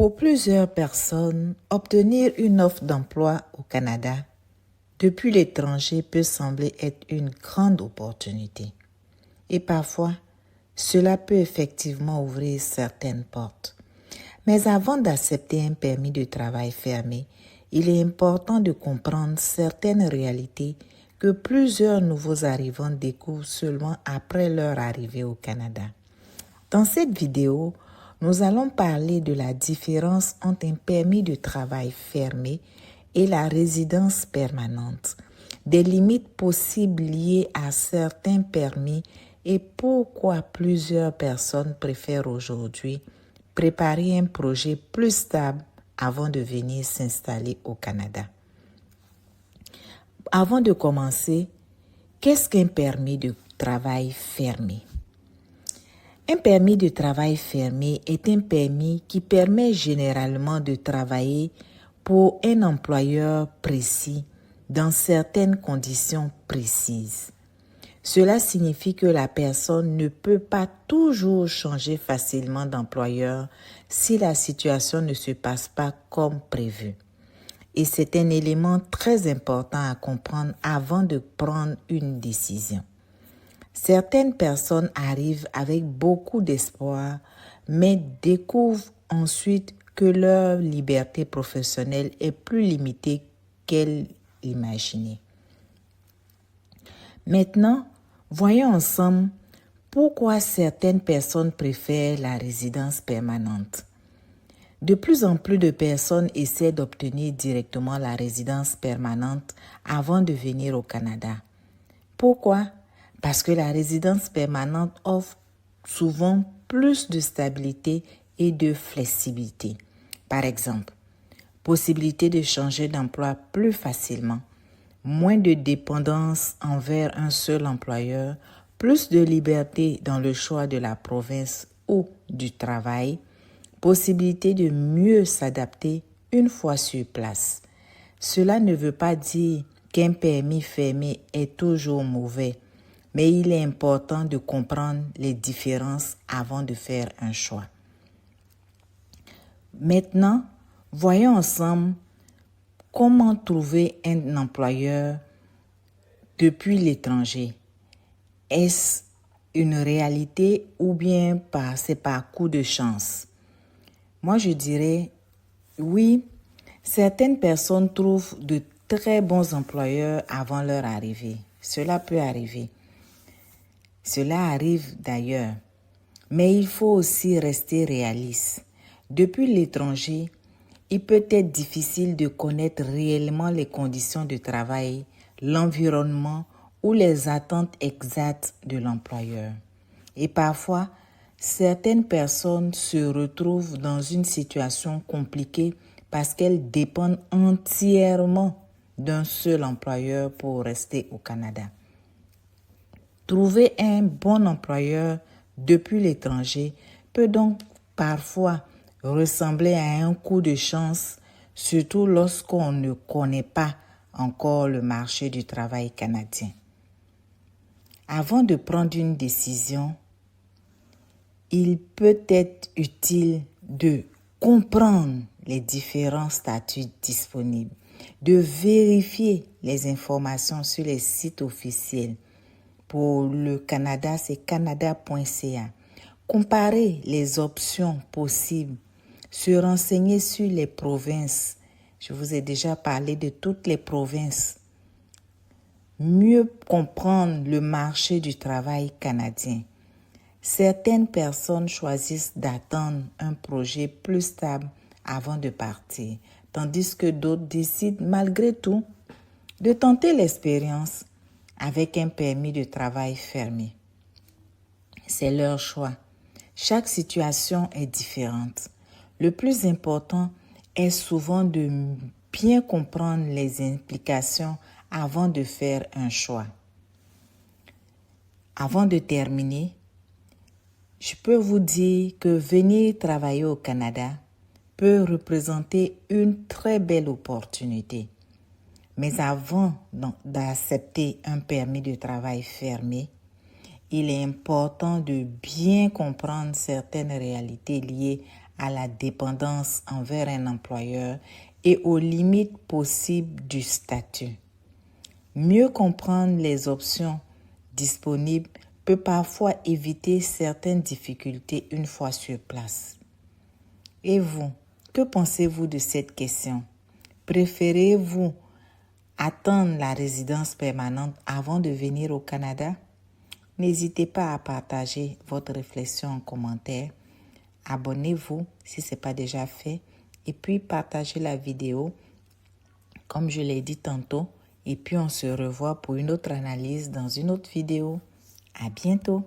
Pour plusieurs personnes, obtenir une offre d'emploi au Canada depuis l'étranger peut sembler être une grande opportunité. Et parfois, cela peut effectivement ouvrir certaines portes. Mais avant d'accepter un permis de travail fermé, il est important de comprendre certaines réalités que plusieurs nouveaux arrivants découvrent seulement après leur arrivée au Canada. Dans cette vidéo, nous allons parler de la différence entre un permis de travail fermé et la résidence permanente, des limites possibles liées à certains permis et pourquoi plusieurs personnes préfèrent aujourd'hui préparer un projet plus stable avant de venir s'installer au Canada. Avant de commencer, qu'est-ce qu'un permis de travail fermé? Un permis de travail fermé est un permis qui permet généralement de travailler pour un employeur précis dans certaines conditions précises. Cela signifie que la personne ne peut pas toujours changer facilement d'employeur si la situation ne se passe pas comme prévu. Et c'est un élément très important à comprendre avant de prendre une décision. Certaines personnes arrivent avec beaucoup d'espoir, mais découvrent ensuite que leur liberté professionnelle est plus limitée qu'elles l'imaginaient. Maintenant, voyons ensemble pourquoi certaines personnes préfèrent la résidence permanente. De plus en plus de personnes essaient d'obtenir directement la résidence permanente avant de venir au Canada. Pourquoi? Parce que la résidence permanente offre souvent plus de stabilité et de flexibilité. Par exemple, possibilité de changer d'emploi plus facilement, moins de dépendance envers un seul employeur, plus de liberté dans le choix de la province ou du travail, possibilité de mieux s'adapter une fois sur place. Cela ne veut pas dire qu'un permis fermé est toujours mauvais, mais il est important de comprendre les différences avant de faire un choix. Maintenant, voyons ensemble comment trouver un employeur depuis l'étranger. Est-ce une réalité ou bien c'est par coup de chance? Moi, je dirais oui, certaines personnes trouvent de très bons employeurs avant leur arrivée. Cela peut arriver. Cela arrive d'ailleurs. Mais il faut aussi rester réaliste. Depuis l'étranger, il peut être difficile de connaître réellement les conditions de travail, l'environnement ou les attentes exactes de l'employeur. Et parfois, certaines personnes se retrouvent dans une situation compliquée parce qu'elles dépendent entièrement d'un seul employeur pour rester au Canada. Trouver un bon employeur depuis l'étranger peut donc parfois ressembler à un coup de chance, surtout lorsqu'on ne connaît pas encore le marché du travail canadien. Avant de prendre une décision, il peut être utile de comprendre les différents statuts disponibles, de vérifier les informations sur les sites officiels. Pour le Canada, c'est canada.ca. Comparer les options possibles, se renseigner sur les provinces. Je vous ai déjà parlé de toutes les provinces. Mieux comprendre le marché du travail canadien. Certaines personnes choisissent d'attendre un projet plus stable avant de partir, tandis que d'autres décident malgré tout de tenter l'expérience avec un permis de travail fermé. C'est leur choix. Chaque situation est différente. Le plus important est souvent de bien comprendre les implications avant de faire un choix. Avant de terminer, je peux vous dire que venir travailler au Canada peut représenter une très belle opportunité. Mais avant d'accepter un permis de travail fermé, il est important de bien comprendre certaines réalités liées à la dépendance envers un employeur et aux limites possibles du statut. Mieux comprendre les options disponibles peut parfois éviter certaines difficultés une fois sur place. Et vous, que pensez-vous de cette question? Préférez-vous attendre la résidence permanente avant de venir au Canada? N'hésitez pas à partager votre réflexion en commentaire. Abonnez-vous si ce n'est pas déjà fait. Et puis partagez la vidéo, comme je l'ai dit tantôt. Et puis on se revoit pour une autre analyse dans une autre vidéo. À bientôt.